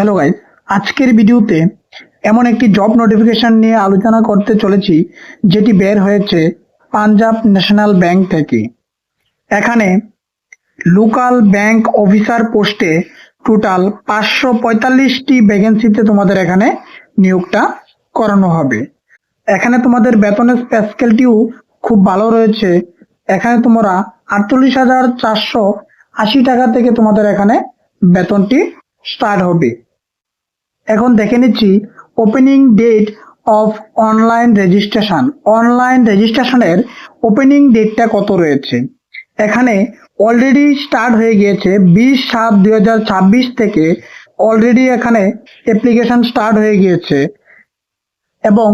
Hello guys, আজকের ভিডিওতে এমন একটি জব নোটিফিকেশন নিয়ে আলোচনা করতে চলেছি যেটি বের হয়েছে পাঞ্জাব ন্যাশনাল ব্যাংক থেকে। এখানে লোকাল ব্যাংক অফিসার পোস্টে টোটাল 545টি ভ্যাকেন্সিতে তোমাদের এখানে নিয়োগটা করানো হবে। এখানে তোমাদের বেতনের স্কেলটিও খুব ভালো রয়েছে। এখানে তোমরা 48,480 টাকা থেকে তোমাদের এখানে বেতনটি স্টার্ট হবে। এখন দেখে নিচ্ছি opening date of online registration. Online রেজিস্ট্রেশনের ওপেনিং ডেটটা কত রয়েছে। এখানে অলরেডি স্টার্ট হয়ে গিয়েছে 20/7/2026 থেকে অলরেডি এখানে অ্যাপ্লিকেশন স্টার্ট হয়ে গিয়েছে এবং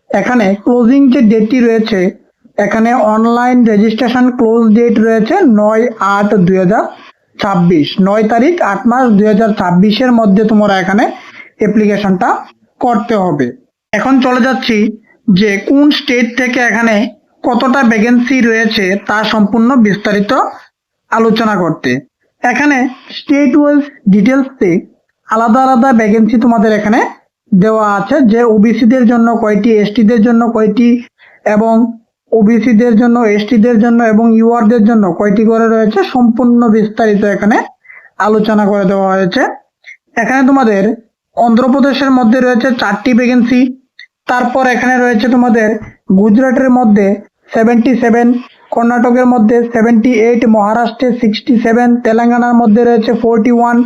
এখানে ক্লোজিং যে ডেটটি রয়েছে, এখানে অনলাইন রেজিস্ট্রেশন ক্লোজ ডেট রয়েছে 9/8/2026, 9 তারিখ 8 মাস 2026 মধ্যে তোমরা এখানে অ্যাপ্লিকেশনটা করতে হবে। এখন চলে যাচ্ছি যে কোন স্টেট থেকে এখানে কতটা ভ্যাকেন্সি রয়েছে তা সম্পূর্ণ বিস্তারিত আলোচনা করতে। এখানে স্টেট ওয়াইজ ডিটেলসে আলাদা আলাদা ভ্যাকেন্সি তোমাদের এখানে দেওয়া আছে, যে ওবিসিদের জন্য কয়টি, এসটিদের জন্য কয়টি এবং ওবিসিদের জন্য, এসটিদের জন্য এবং ইউআরদের জন্য কয়টি করে রয়েছে, সম্পূর্ণ বিস্তারিত এখানে আলোচনা করে দেওয়া হয়েছে। এখানে তোমাদের অন্ধ্রপ্রদেশের মধ্যে রয়েছে 4টি ভ্যাকেন্সি, তারপর এখানে রয়েছে তোমাদের গুজরাটের মধ্যে 77, কর্ণাটকের মধ্যে 78, মহারাষ্ট্রে 67, তেলেঙ্গানার মধ্যে রয়েছে 41,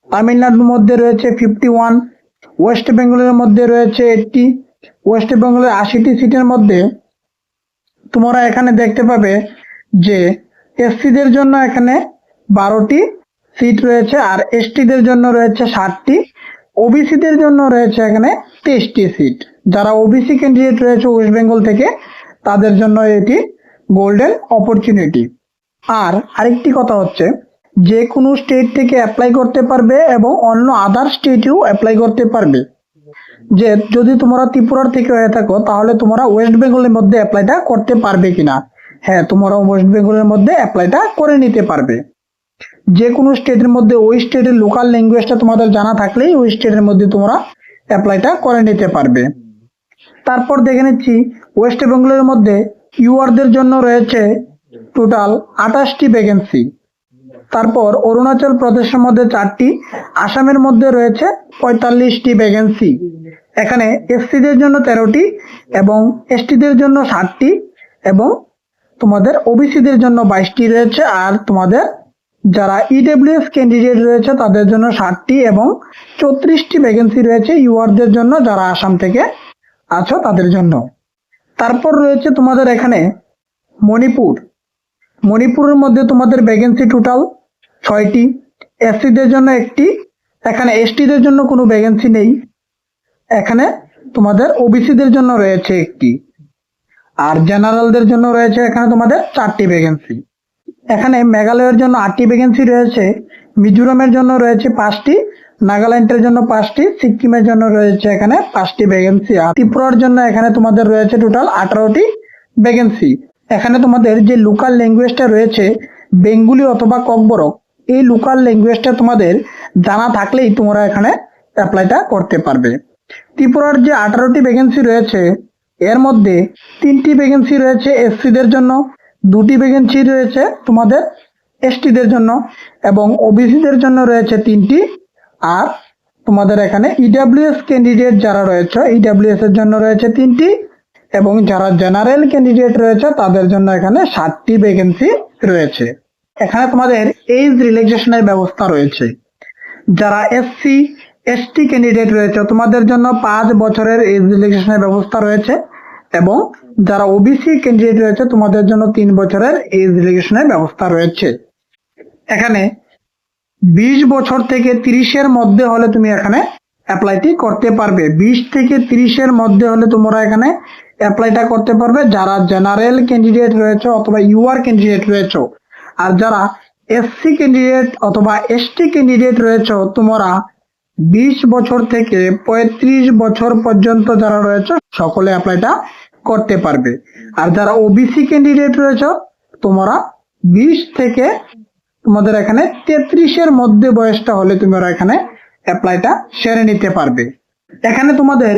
তামিলনাড়ুর মধ্যে রয়েছে 51, ওয়েস্ট বেঙ্গলের মধ্যে রয়েছে 80। ওয়েস্ট বেঙ্গলের 80টি সিটের মধ্যে তোমরা এখানে দেখতে পাবে যে এসসিদের জন্য এখানে 12টি সিট রয়েছে আর এসটিদের জন্য রয়েছে 60টি, ওবিসিদের জন্য রয়েছে এখানে 23টি সিট। যারা ওবিসি ক্যান্ডিডেট রয়েছে ওয়েস্ট বেঙ্গল থেকে তাদের জন্য এটি গোল্ডেন অপরচুনিটি। আর আরেকটি কথা হচ্ছে, যে কোনো স্টেট থেকে অ্যাপ্লাই করতে পারবে এবং অন্য আদার স্টেটেও অ্যাপ্লাই করতে পারবে। যে যদি তোমরা ত্রিপুরার থেকে হয়ে থাকো তাহলে তোমরা ওয়েস্ট বেঙ্গলের মধ্যে অ্যাপ্লাইটা করতে পারবে কিনা। হ্যাঁ, তোমরা ওয়েস্ট বেঙ্গলের মধ্যে অ্যাপ্লাইটা করে নিতে পারবে। যে কোনো স্টেটের মধ্যে ওই স্টেটের লোকাল ল্যাঙ্গুয়েজটা তোমাদের জানা থাকলেই ওই স্টেটের মধ্যে তোমরা অ্যাপ্লাইটা করে নিতে পারবে। তারপর দেখে নিচ্ছি ওয়েস্ট বেঙ্গলের মধ্যে ইউআরদের জন্য রয়েছে টোটাল 28টি ভ্যাকেন্সি। তারপর অরুণাচল প্রদেশের মধ্যে 4টি, আসামের মধ্যে রয়েছে 45টি ভ্যাকেন্সি। এখানে এসসিদের জন্য 13টি এবং এসটিদের জন্য 60টি এবং তোমাদের ওবিসিদের জন্য 22টি রয়েছে। আর তোমাদের যারা ইডব্লিউএস ক্যান্ডিডেট রয়েছে তাদের জন্য 60টি এবং 34টি ভ্যাকেন্সি রয়েছে ইউআরদের জন্য, যারা আসাম থেকে আছো তাদের জন্য। তারপর রয়েছে তোমাদের এখানে মণিপুরের মধ্যে তোমাদের ভ্যাকেন্সি টোটাল 6টি, এসসিদের জন্য 1টি, এখানে এসটিদের জন্য কোনো ভ্যাকেন্সি নেই। এখানে তোমাদের ওবিসিদের জন্য রয়েছে 1টি আর জেনারেলদের জন্য রয়েছে এখানে তোমাদের 4টি ভ্যাকেন্সি। এখানে মেঘালয়ের জন্য 8টি ভ্যাকেন্সি রয়েছে, মিজোরামের জন্য রয়েছে 5টি, নাগাল্যান্ডের জন্য 5টি, সিকিমের জন্য রয়েছে এখানে 5টি ভ্যাকেন্সি, আর ত্রিপুরার জন্য এখানে তোমাদের রয়েছে টোটাল 18টি ভ্যাকেন্সি। এখানে তোমাদের যে লোকাল ল্যাঙ্গুয়েজটা রয়েছে বেঙ্গলি অথবা ককবরক, এই লোকাল ল্যাঙ্গুয়েজটা তোমাদের জানা থাকলেই তোমরা এখানে অ্যাপ্লাইটা করতে পারবে। ত্রিপুরার যে 18টি ভ্যাকেন্সি রয়েছে এর মধ্যে 3টি ভ্যাকেন্সি রয়েছে এসসিদের জন্য, 2টি ভ্যাকেন্সি রয়েছে তোমাদের এসটিদের জন্য এবং ওবিসিদের জন্য রয়েছে 3টি। আর তোমাদের এখানে ইডব্লিউএস ক্যান্ডিডেট যারা রয়েছে ইডব্লিউএস এর জন্য রয়েছে 3টি এবং যারা জেনারেল ক্যান্ডিডেট রয়েছে তাদের জন্য এখানে 7টি ভ্যাকেন্সি রয়েছে। এখানে তোমাদের এজ রিল্যাক্সেশনের ব্যবস্থা রয়েছে। যারা এসসি এসটি ক্যান্ডিডেট রয়েছে তোমাদের জন্য 5 বছরের এজ রিল্যাক্সেশনের ব্যবস্থা রয়েছে এবং যারা ওবিসি ক্যান্ডিডেট রয়েছে তোমাদের জন্য 3 বছরের এজ রিল্যাক্সেশনের ব্যবস্থা রয়েছে। এখানে 20 বছর থেকে 30-এর মধ্যে হলে তুমি এখানে অ্যাপ্লাইটি করতে পারবে। 20 থেকে 30-এর মধ্যে হলে তোমরা এখানে অ্যাপ্লাইটা করতে পারবে যারা জেনারেল ক্যান্ডিডেট রয়েছে অথবা ইউআর ক্যান্ডিডেট রয়েছে। আর যারা এসসি ক্যান্ডিডেট অথবা এসটি ক্যান্ডিডেট রয়েছে তোমরা 20 বছর থেকে 35 বছর পর্যন্ত যারা রয়েছে সকলে অ্যাপ্লাইটা করতে পারবে। আর যারা ওবিসি ক্যান্ডিডেট রয়েছে তোমরা 20 থেকে তোমাদের এখানে 33-এর মধ্যে বয়সটা হলে তোমরা এখানে অ্যাপ্লাইটা সেরে নিতে পারবে। এখানে তোমাদের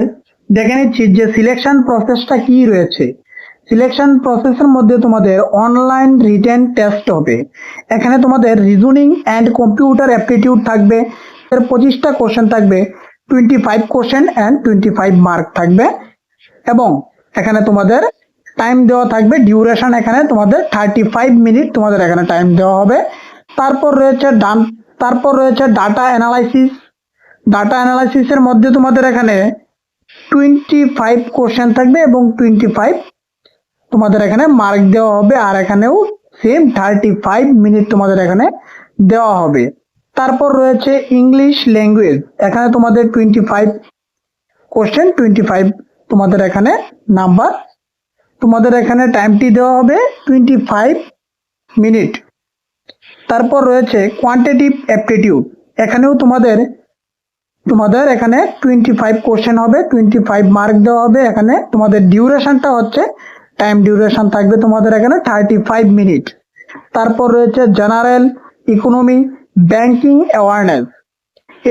দেখে নিচ্ছি যে সিলেকশন প্রসেসটা কি রয়েছে। সিলেকশন প্রসেসের মধ্যে তোমাদের অনলাইন রিটেন টেস্ট হবে। এখানে তোমাদের রিজনিং অ্যান্ড কম্পিউটার অ্যাপটিটিউড থাকবে, এর 25টা কোশ্চেন থাকবে, 25 কোশ্চেন অ্যান্ড 25 মার্ক থাকবে। এবং এখানে তোমাদের টাইম দেওয়া থাকবে, ডিউরেশন এখানে তোমাদের 35 মিনিট তোমাদের এখানে টাইম দেওয়া হবে। তারপর রয়েছে ডাটা অ্যানালাইসিস। ডাটা অ্যানালাইসিসের মধ্যে তোমাদের এখানে 25 কোশ্চেন থাকবে এবং 25 তোমাদের এখানে মার্ক দেওয়া হবে, আর এখানেও সেম 35 মিনিট তোমাদের এখানে দেওয়া হবে। তারপর রয়েছে ইংলিশ ল্যাঙ্গুয়েজ। এখানে তোমাদের 25 কোশ্চেন, 25 তোমাদের এখানে নাম্বার, তোমাদের এখানে টাইমটি দেওয়া হবে 25 মিনিট। তারপর রয়েছে কোয়ান্টিটিভ অ্যাপটিটিউড। এখানেও তোমাদের এখানে 25 কোশ্চেন হবে, 25 মার্ক দেওয়া হবে। এখানে তোমাদের ডিউরেশনটা হচ্ছে, টাইম ডিউরেশন থাকবে তোমাদের এখানে 35 মিনিট। তারপর রয়েছে জেনারেল ইকোনমি, ব্যাংকিং অ্যাওয়ারনেস।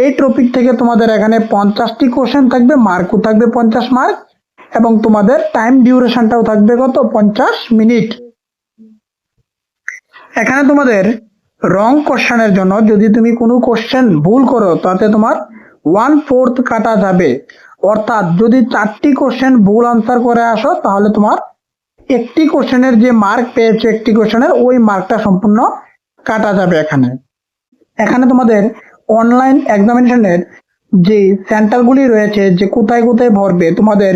এই টপিক থেকে তোমাদের এখানে 50টি কোশ্চেন থাকবে, মার্কও থাকবে 50 মার্ক, এবং তোমাদের টাইম ডিউরেশনটাও থাকবে কত, 50 মিনিট। এখানে তোমাদের রং কোশ্চেনের জন্য যদি তুমি কোনো কোশ্চেন ভুল করো তাতে তোমার 1/4 কাটা যাবে। অর্থাৎ যদি 4টি কোশ্চেন ভুল আনসার করে আসো তাহলে তোমার একটি কোশ্চেনের যে মার্ক পেয়েছো, একটি কোশ্চেনের ওই মার্কটা সম্পূর্ণ কাটা যাবে। এখানে তোমাদের অনলাইন এক্সামিনেশনের যে সেন্টারগুলি রয়েছে, যে কোথায় কোথায় ভরবে, তোমাদের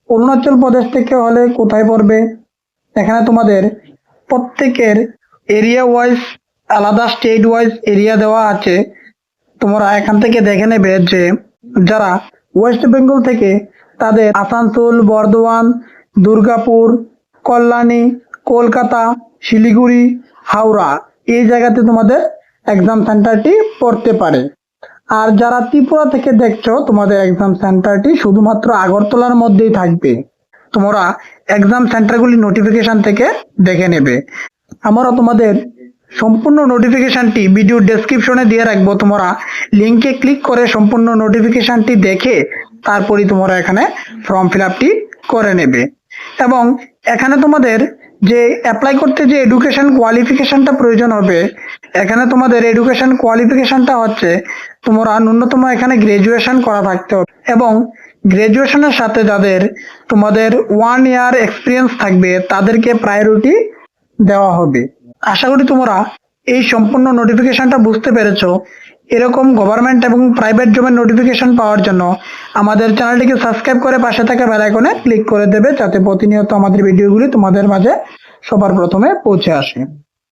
অরুণাচল প্রদেশ থেকে হলে কোথায় পড়বে, এখানে তোমাদের প্রত্যেকের এরিয়া ওয়াইজ আলাদা, স্টেট ওয়াইজ এরিয়া দেওয়া আছে। তোমরা এখান থেকে দেখে নেবে যে যারা ওয়েস্ট বেঙ্গল থেকে তাদের আসানসোল, বর্ধমান, দুর্গাপুর, কল্যাণী, কলকাতা, শিলিগুড়ি, হাওড়া এই জায়গাতে তোমাদের এক্সাম সেন্টারটি পড়তে পারে। আর যারা ত্রিপুরা থেকে দেখছো তোমাদের এক্সাম সেন্টারটি শুধুমাত্র আগরতলার মধ্যেই থাকবে। তোমরা এক্সাম সেন্টারগুলি নোটিফিকেশন থেকে দেখে নেবে। আমরা তোমাদের সম্পূর্ণ নোটিফিকেশনটি ভিডিও ডেসক্রিপশনে দিয়ে রাখবো, তোমরা লিংকে ক্লিক করে সম্পূর্ণ নোটিফিকেশনটি দেখে তারপরই তোমরা এখানে ফর্ম ফিল আপটি করে নেবে। এবং এখানে তোমাদের যে অ্যাপ্লাই করতে যে এডুকেশন কোয়ালিফিকেশনটা প্রয়োজন হবে, এখানে তোমাদের এডুকেশন কোয়ালিফিকেশনটা হচ্ছে তোমরা ন্যূনতম এখানে গ্রাজুয়েশন করা থাকতে হবে, এবং গ্রাজুয়েশনের সাথে যাদের তোমাদের 1 ইয়ার এক্সপিরিয়েন্স থাকবে তাদেরকে প্রায়োরিটি দেওয়া হবে। আশা করি তোমরা এই সম্পূর্ণ নোটিফিকেশনটা বুঝতে পেরেছো। এরকম গভর্নমেন্ট এবং প্রাইভেট জবের নোটিফিকেশন পাওয়ার জন্য আমাদের চ্যানেলটিকে সাবস্ক্রাইব করে পাশে থাকা বেল আইকনে ক্লিক করে দেবে, যাতে প্রতিনিয়ত আমাদের ভিডিওগুলি তোমাদের মাঝে সবার প্রথমে পৌঁছে আসে।